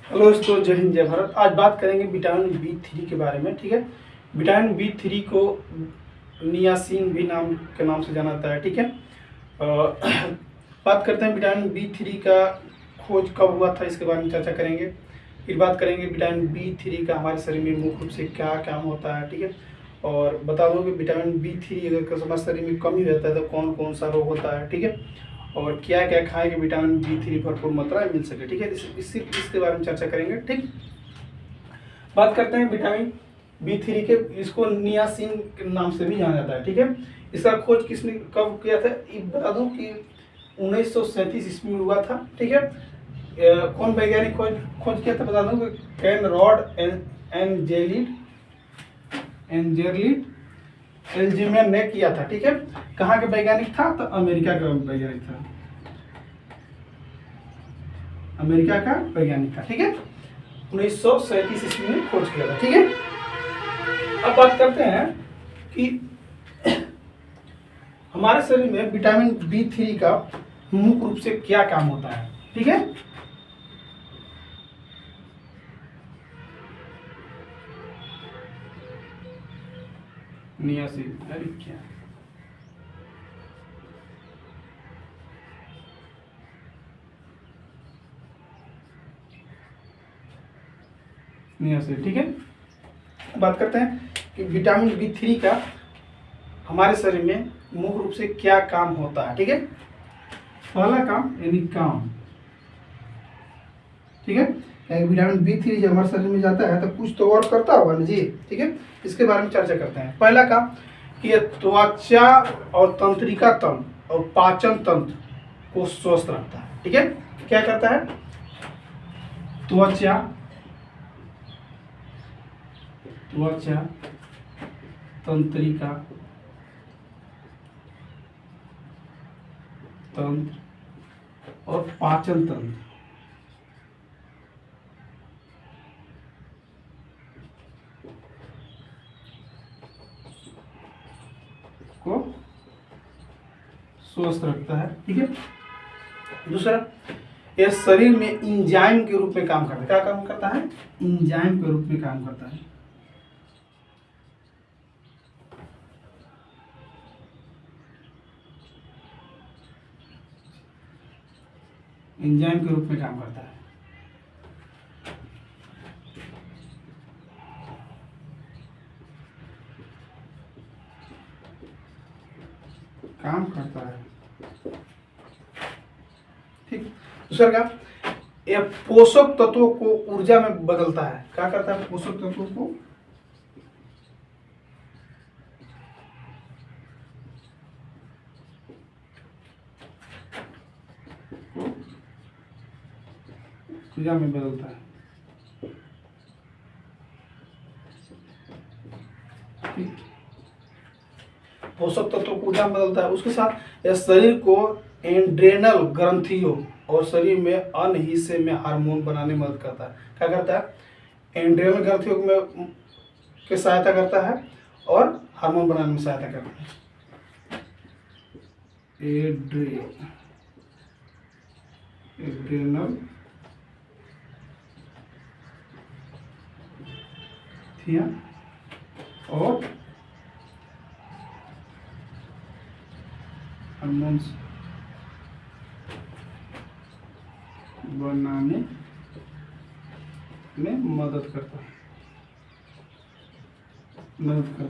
Hello दोस्तों, जय हिंद जय भारत। आज बात करेंगे विटामिन बी 3 के बारे में। ठीक है, विटामिन बी 3 को नियासिन भी नाम से जाना जाता है। ठीक है, बात करते हैं विटामिन बी 3 का खोज कब हुआ था, इसके बारे में चर्चा करेंगे। फिर बात करेंगे विटामिन बी 3 का हमारे शरीर में मुख्य रूप से क्या काम होता है। ठीक है, और बता दूँ कि विटामिन बी 3 अगर हमारे शरीर में कमी हो जाता है तो कौन कौन सा रोग होता है। ठीक है, और क्या क्या खाएं कि विटामिन बी 3 भरपूर मात्रा में मिल सके। ठीक है, इसके बारे में चर्चा करेंगे। ठीक, बात करते हैं विटामिन बी 3 के। इसको नियासिन के नाम से भी जाना जाता है। ठीक है, इसका खोज किसने कब किया था, ये बता दूं कि 1937 ईस्वी में हुआ था। ठीक है, कौन वैज्ञानिक खोज किया था बता दूं कि कैनरॉड एंजेलिड एल्जीमियन ने किया था। ठीक है, कहाँ के वैज्ञानिक था तो अमेरिका का वैज्ञानिक था। अमेरिका का वैज्ञानिक था। ठीक है, 1937 ईस्वी में खोज किया था। ठीक है, अब बात करते हैं कि हमारे शरीर में विटामिन बी 3 का मुख्य रूप से क्या काम होता है। ठीक है, नियासिन, अरे क्या नियासिन। ठीक है, बात करते हैं कि विटामिन बी 3 का हमारे शरीर में मुख्य रूप से क्या काम होता है। ठीक है, पहला काम यानी काम। ठीक है, विटामिन बी 3 जब हमारे शरीर में जाता है तो कुछ तो और करता होगा ना जी। ठीक है, इसके बारे में चर्चा करते हैं। पहला काम कि यह त्वचा और तंत्रिका तंत्र और पाचन तंत्र को स्वस्थ रखता है। ठीक है, क्या करता है, त्वचा तंत्रिका तंत्र और पाचन तंत्र को स्वस्थ रखता है। ठीक है, दूसरा, यह शरीर में इंजाइम के रूप में काम करता है। क्या काम करता है, इंजाइम के रूप में काम करता है। एंजाइम के रूप में काम करता है। काम करता है। ठीक, दूसरा क्या, यह पोषक तत्वों को ऊर्जा में बदलता है। क्या करता है, पोषक तत्वों को ऊर्जा में बदलता है। पोषक तत्वों को ऊर्जा में बदलता है। उसके साथ यह शरीर को एड्रेनल ग्रंथियों और शरीर में अन्य हिस्से में हार्मोन बनाने में मदद करता है। क्या करता है, एड्रेनल ग्रंथियों में की सहायता करता है और हार्मोन बनाने में सहायता करता है। एड्रेनल और हार्मोन्स बनाने में मदद करता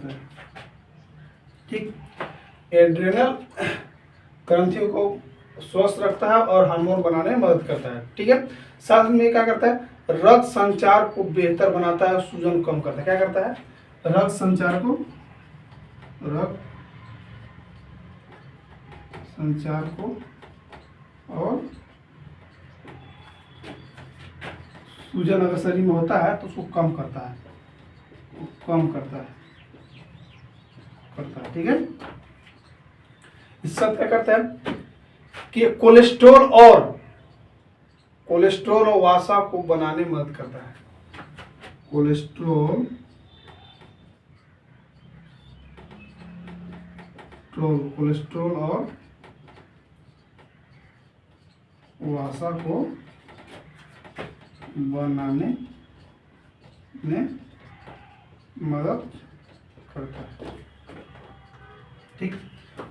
है। ठीक, एड्रेनल ग्रंथियों को स्वस्थ रखता है और हार्मोन बनाने में मदद करता है। ठीक है, साथ में क्या करता है, रक्त संचार को बेहतर बनाता है, सूजन कम करता है। क्या करता है, रक्त संचार को और सूजन अगर शरीर में होता है तो उसको कम करता है। ठीक है, इस सब क्या करता है कि कोलेस्ट्रॉल और वसा को बनाने में मदद करता है। कोलेस्ट्रॉल और वसा को बनाने में मदद करता है। ठीक,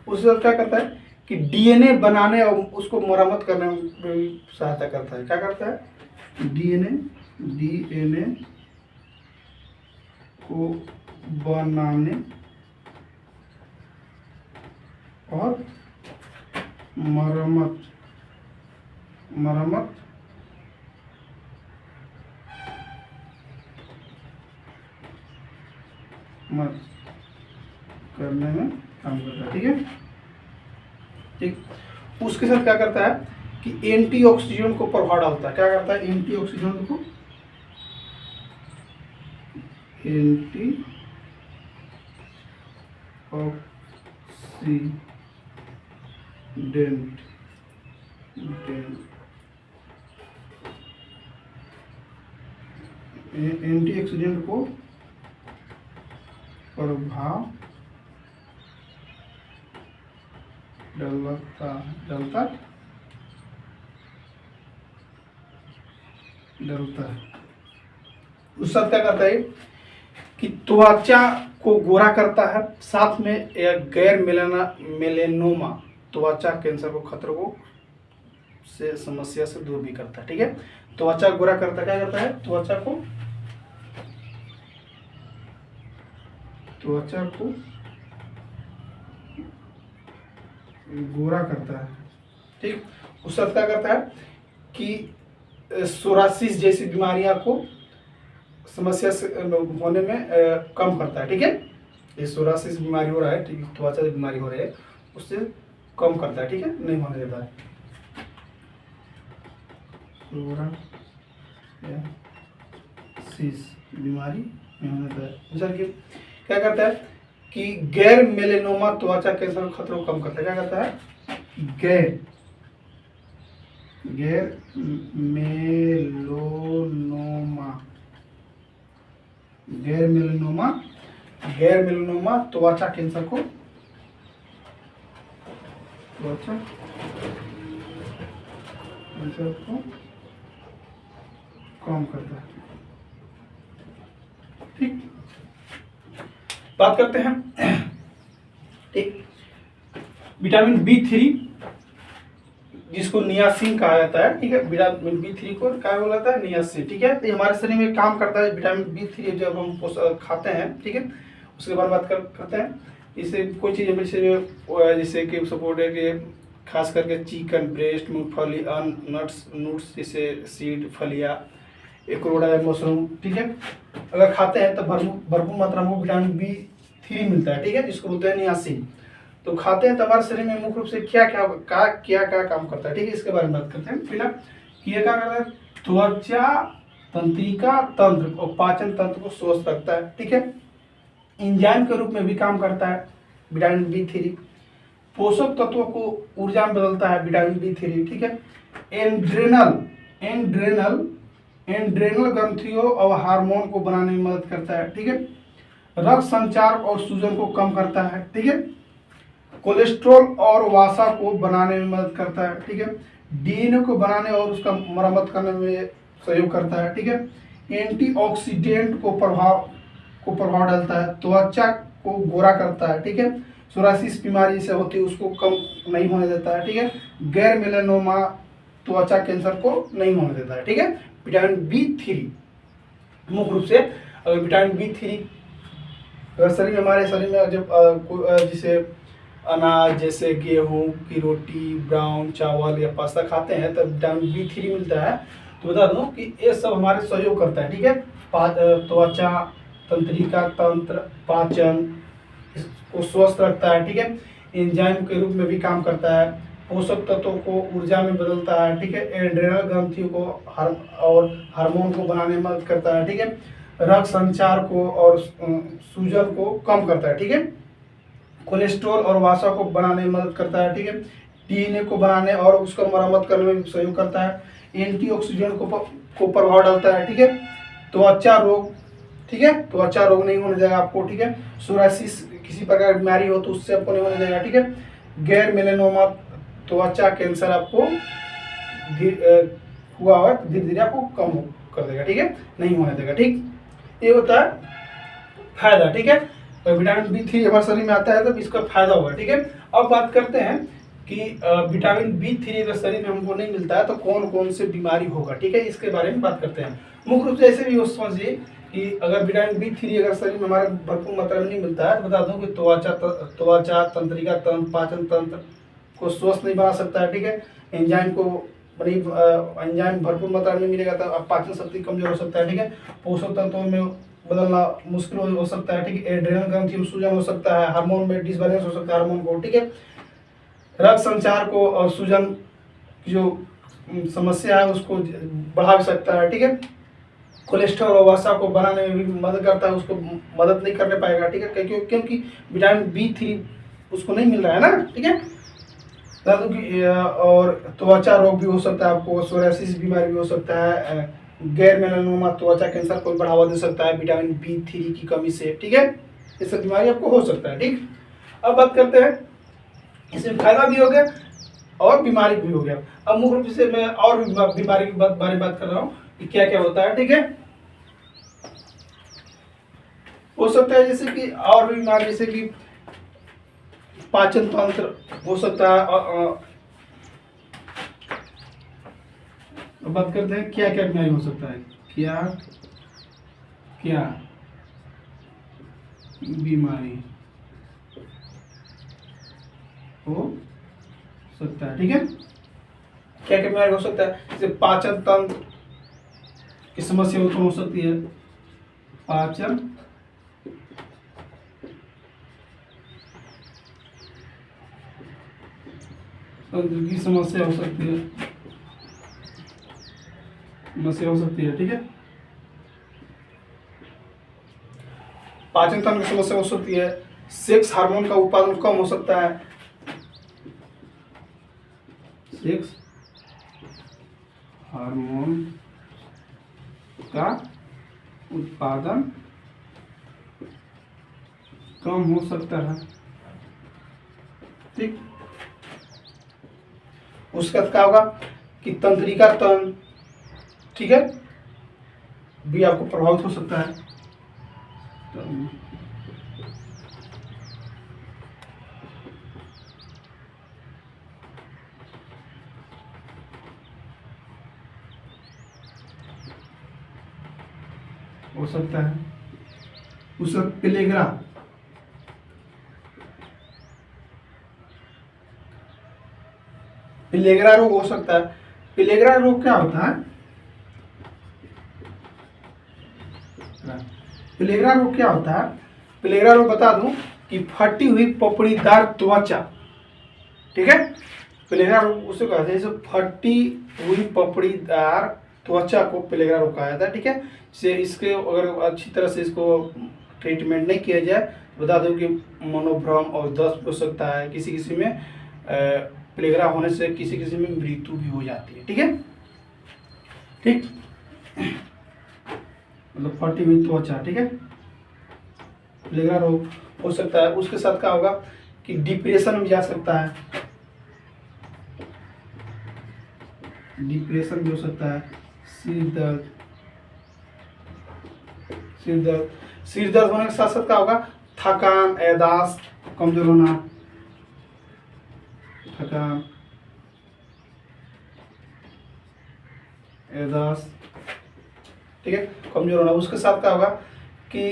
उसके बाद क्या करता है कि डीएनए बनाने और उसको मरम्मत करने में भी सहायता करता है। क्या करता है? डीएनए को बनाने और मरम्मत करने में काम करता है। ठीक है, ठीक। उसके साथ क्या करता है कि एंटीऑक्सीडेंट को प्रभाव डालता है। क्या करता है? एंटीऑक्सीडेंट को एंटीऑक्सीडेंट को प्रभाव डालता है। उस सब क्या करता है कि त्वचा को गोरा करता है, साथ में गैर मेलेनोमा त्वचा कैंसर को खतरों को से समस्या से दूर भी करता है। ठीक है, त्वचा गोरा करता है। क्या करता है? त्वचा को गोरा करता है। ठीक, उस साथ क्या करता है कि सोरासिस जैसी बीमारियां को समस्या से होने में कम करता है। ठीक है, ये सोरासिस बीमारी हो रहा है, ठीक, त्वचा बीमारी हो रही है, उससे कम करता है। ठीक है, नहीं होने देता है। सोरासिस बीमारी नहीं होने देता है। सर कि क्या करता है कि गैर मेलेनोमा त्वचा कैंसर खतरों को कम करता है। क्या करता है? गैर मेलेनोमा त्वचा कैंसर को कम करता है। ठीक, बात करते हैं ठीक विटामिन बी3 जिसको नियासिन कहा जाता है। ठीक है, विटामिन बी3 को क्या बोला जाता है? नियासिन। ठीक है, तो हमारे शरीर में काम करता है विटामिन बी3 जब हम खाते हैं। ठीक है, उसके बाद बात करते हैं इससे कोई चीज़ जैसे कि सपोर्ट है कि खास करके चिकन ब्रेस्ट, मूंगफली, नट्स जैसे सीड, फलिया, अखरोट, मशरूम। ठीक है, अगर खाते हैं तो भरपूर मात्रा में विटामिन बी3 मिलता है। ठीक है, जिसको बोलते हैं नियासिन। तो खाते हैं तो हमारे शरीर में मुख्य रूप से क्या काम करता है। ठीक है, इसके बारे में बात करते हैं। फिलहाल ये क्या करता है? त्वचा तंत्रिका तंत्र और पाचन तंत्र को स्वस्थ रखता है। ठीक है, एंजाइम के रूप में भी काम करता है विटामिन बी3। पोषक तत्वों को ऊर्जा में बदलता है विटामिन बी3। ठीक है, एंड्रेनल ग्रंथियों और हार्मोन को बनाने में मदद करता है। ठीक है, रक्त संचार और सूजन को कम करता है। ठीक है, कोलेस्ट्रॉल और वसा को बनाने में मदद करता है। ठीक है, डीएनए को बनाने और उसका मरम्मत करने में सहयोग करता है। ठीक है, एंटीऑक्सीडेंट को प्रभाव डालता है, त्वचा को गोरा करता है। ठीक है, सोरासिस बीमारी से होती है उसको कम नहीं होने देता है। ठीक है, गैर मेलेनोमा त्वचा कैंसर को नहीं होने देता है। ठीक है, विटामिन बी3 मुख्य रूप से अगर विटामिन बी3 अगर हमारे शरीर में जब जैसे अनाज जैसे गेहूं की रोटी, ब्राउन चावल या पास्ता खाते हैं तब विटामिन बी3 मिलता है। तो बता दूं कि ये सब हमारे सहयोग करता है। ठीक है, त्वचा तंत्रिका तंत्र, पाचन को स्वस्थ रखता है। ठीक है, एंजाइम के रूप में भी काम करता है, पोषक तत्वों को ऊर्जा में बदलता है। ठीक है, एड्रेनल ग्रंथियों को और हार्मोन को बनाने में मदद करता है। ठीक है, रक्त संचार को और सूजन को कम करता है। ठीक है, कोलेस्ट्रॉल और वसा को बनाने में मदद करता है। ठीक है, डीएनए को बनाने और उसका मरम्मत करने में सहयोग करता है, एंटीऑक्सीडेंट को प्रभाव डालता है। ठीक है, त्वचा रोग, ठीक है, त्वचा रोग नहीं होने देगा आपको। ठीक है, सोरासिस किसी प्रकार की बीमारी हो तो उससे आपको नहीं होने देगा। ठीक है, गैर मेलेनोमा त्वचा कैंसर आपको हुआ हुआ धीरे धीरे आपको कम कर देगा, ठीक है, नहीं होने देगा। ठीक, ये होता है फायदा। ठीक है, तो विटामिन B3 हमारे शरीर में आता है तो इसका फायदा होगा। ठीक है, अब बात करते हैं कि विटामिन B3 अगर शरीर में हमको नहीं मिलता है तो कौन कौन से बीमारी होगा। ठीक है, इसके बारे में बात करते हैं। मुख्य रूप से ऐसे भी समझिए कि अगर विटामिन B3 अगर शरीर में हमारे भरपूर मात्रा में नहीं मिलता है तो बता दूं कि त्वचा, तंत्रिका तंत्र, पाचन तंत्र को स्वस्थ नहीं बना सकता है। ठीक है, एंजाइम को बड़ी एंजाइम भरपूर मात्रा में मिलेगा तो पाचन शक्ति कमजोर हो सकता है। ठीक है, पोषक तत्वों में बदलना मुश्किल हो सकता है। ठीक है, एड्रेनल ग्रंथि में सूजन हो सकता है, हार्मोन में डिसबैलेंस हो सकता है हार्मोन को। ठीक है, रक्त संचार को और सूजन की जो समस्या है उसको बढ़ा भी सकता है। ठीक है, कोलेस्ट्रॉल और वसा को बनाने में भी मदद करता है, उसको मदद नहीं करने पाएगा। ठीक है, क्योंकि विटामिन B3 उसको नहीं मिल रहा है ना। ठीक है, दादू की और त्वचा रोग भी हो सकता है, आपको सोरियासिस बीमारी भी हो सकता है, गैर मेलानोमा त्वचा कैंसर को बढ़ावा दे सकता है विटामिन B3 की कमी से। ठीक है, ये सब बीमारी आपको हो सकता है। ठीक, अब बात करते हैं, इसमें फायदा भी हो गया और बीमारी भी हो गया। अब मुख्य रूप से मैं और बीमारी के बारे में बात कर रहा हूँ कि क्या क्या होता है। ठीक है, हो सकता है जैसे कि और भी बीमारी जैसे कि पाचन तंत्र हो सकता है। अब बात करते हैं क्या क्या बीमारी हो सकता है, क्या क्या बीमारी हो सकता है। ठीक है, क्या क्या बीमारी हो सकता है, जैसे पाचन तंत्र की समस्या उत्पन्न हो सकती है, पाचन तंत्र की समस्या हो सकती है, ठीक है, पाचन तंत्र की समस्या हो सकती है, सेक्स हार्मोन का उत्पादन कम हो सकता है, सेक्स हार्मोन का उत्पादन कम हो सकता है। ठीक, उसका क्या होगा कि तंत्रिका तंत्र, ठीक है, भी आपको प्रभावित हो सकता है। हो सकता है उसका पिलेग्रा रोग हो सकता है। पिलेग्रा रोग क्या होता है, पिलेग्रा रोग क्या होता है, पिलेग्रा रोग बता दूं कि फटी हुई पपड़ीदार त्वचा। ठीक है, पिलेग्रा रोग उसे कहते हैं, जैसे फटी हुई पपड़ीदार त्वचा को पिलेग्रा रोग कहा जाता है। ठीक है, से इसके अगर अच्छी तरह से इसको ट्रीटमेंट नहीं किया जाए तो बता दूं कि मनोभ्रम और दस्त हो सकता है, किसी किसी में पिलेग्रा होने से किसी किसी में मृत्यु भी हो जाती है। ठीक है, ठीक, मतलब फटी हुई त्वचा। ठीक है, पिलेग्रा रोग हो सकता है। उसके साथ क्या होगा कि डिप्रेशन में जा सकता है, डिप्रेशन भी हो सकता है, सिर दर्द होने के साथ साथ क्या होगा, थकान, याददाश्त कमजोर होना, थकान, याददाश्त, ठीक है, कमजोर होना। उसके साथ क्या होगा कि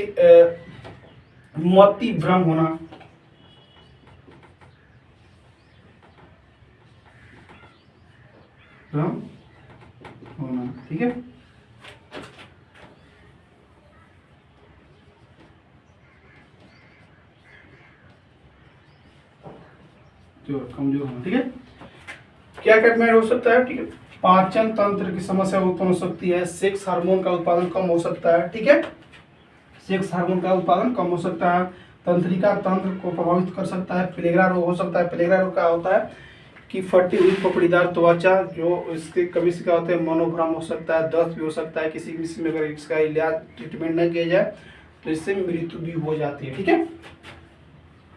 मति भ्रम होना, ठीक है, जो कमजोर होना। ठीक है, क्या क्या बीमारी हो सकता है, ठीक है, पाचन तंत्र की समस्या उत्पन्न हो सकती है, सेक्स हार्मोन का उत्पादन कम हो सकता है। ठीक है, सेक्स हार्मोन का उत्पादन कम हो सकता है, तंत्रिका तंत्र को प्रभावित कर सकता है, पिलेग्रा रोग हो सकता है। पिलेग्रा रोग क्या होता है कि फटी हुई पपड़ीदार त्वचा, जो इसके कमी से क्या होता है, मनोभ्रम हो सकता है, दस्त भी हो सकता है, किसी किसी में अगर इसका इलाज ट्रीटमेंट नहीं किया जाए तो इससे मृत्यु भी हो जाती है। ठीक है,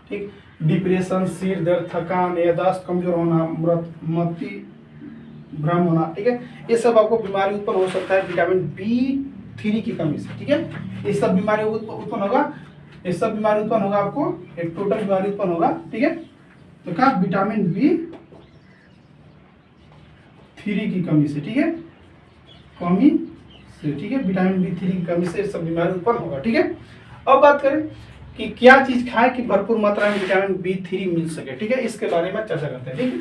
ठीक, डिप्रेशन, सिर दर्द, थकान, याददाश्त कमजोर होना, मति भ्रम होना, ठीक है, ये सब आपको बीमारी उत्पन्न हो सकता है विटामिन B3 की कमी से, ठीक है। ये सब बीमारी उत्पन्न होगा, ये सब बीमारी उत्पन्न होगा आपको, एक टोटल बीमारी उत्पन्न होगा, ठीक है। तो क्या विटामिन B3 की कमी से, ठीक है, कमी से, ठीक है, विटामिन B3 की कमी से सब बीमारी उत्पन्न होगा, ठीक है। अब बात करें कि क्या चीज खाएं कि भरपूर मात्रा में विटामिन B3 मिल सके, ठीक है, इसके बारे में चर्चा करते हैं, ठीक है।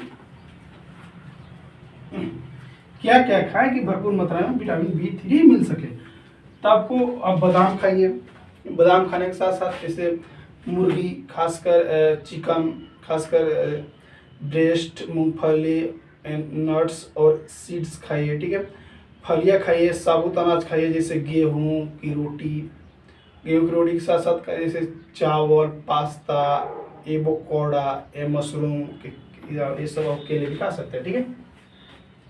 क्या क्या खाएं कि भरपूर मात्रा में विटामिन B3 मिल सके। तो आपको अब बादाम खाइए, बादाम खाने के साथ साथ जैसे मुर्गी, खासकर चिकन, खासकर ब्रेस्ट, मूंगफली, नट्स और सीड्स खाइए, ठीक है। फलियाँ खाइए, साबुत अनाज खाइए जैसे गेहूँ की रोटी, गेहूँ की रोटी के साथ साथ जैसे चावल, पास्ता, एवोकाडो, मशरूम, ये सब आप केले भी खा सकते हैं, ठीक है।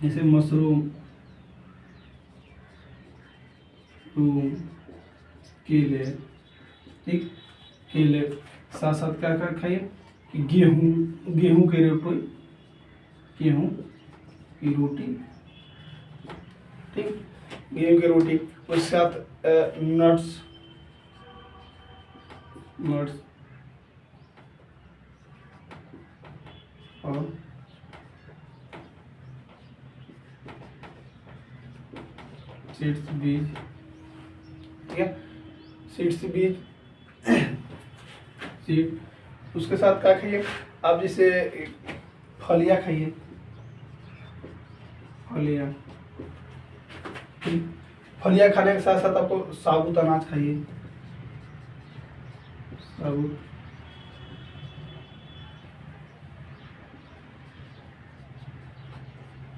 जैसे मशरूम, केले, ठीक, केले साथ साथ क्या क्या खाइए कि गेहूँ की रोटी, गेहूँ की रोटी, ठीक, गेहूँ की रोटी, उसके साथ नट्स और सीड्स बीज, ठीक है, सीड्स बीज सीड। उसके साथ क्या खाइए आप, जैसे फलियाँ खाइए, फलियाँ, फलियाँ खाने के साथ साथ आपको साबुत अनाज खाइए, साबुत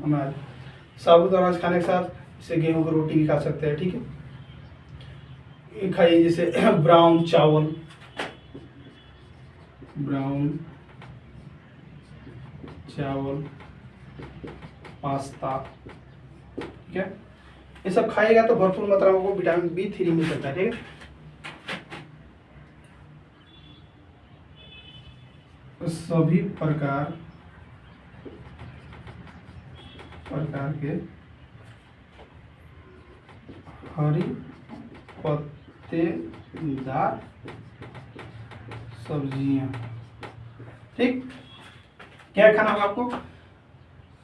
अनाज, साबुत अनाज खाने के साथ जैसे गेहूं की रोटी भी खा सकते हैं, ठीक है। ये खाइए जैसे ब्राउन चावल, पास्ता, ठीक है, ये सब खाइएगा तो भरपूर मात्रा में विटामिन B3 मिल सकता है, ठीक है। सभी प्रकार के हरी पत्तेदार सब्जियां, ठीक। क्या खाना होगा आपको,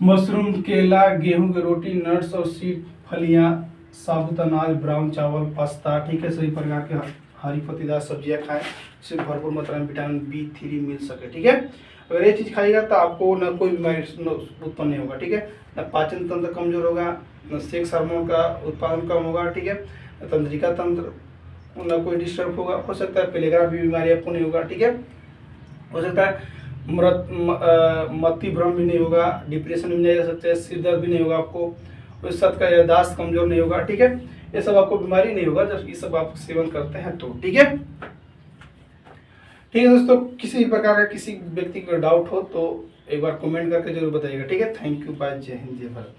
मशरूम, केला, गेहूं की रोटी, नट्स और सीड, फलियां, साबुत अनाज, ब्राउन चावल, पास्ता, ठीक है, सभी प्रकार के हरी पत्तेदार सब्जियां खाएं, इससे भरपूर मात्रा में विटामिन B3 मिल सके, ठीक है। अगर ये चीज़ खाइएगा तो आपको न कोई बीमारी उत्पन्न नहीं होगा, ठीक है, न पाचन तंत्र कमजोर होगा, न सेक्स हार्मोन का उत्पादन कम होगा, ठीक है, न तंत्रिका तंत्र न कोई डिस्टर्ब होगा, हो सकता है पेलेग्रा भी बीमारी आपको नहीं होगा, ठीक है, हो सकता है मति भ्रम भी नहीं होगा, डिप्रेशन भी नहीं जा सकते हैं, सिर दर्द भी नहीं होगा आपको, उस साथ का याददाश्त कमजोर नहीं होगा, ठीक है, ये सब आपको बीमारी नहीं होगा जब ये सब आप सेवन करते हैं तो, ठीक है। ठीक है दोस्तों, किसी भी प्रकार का किसी व्यक्ति को डाउट हो तो एक बार कमेंट करके जरूर बताइएगा, ठीक है। थैंक यू, बाय, जय हिंद, जय भारत।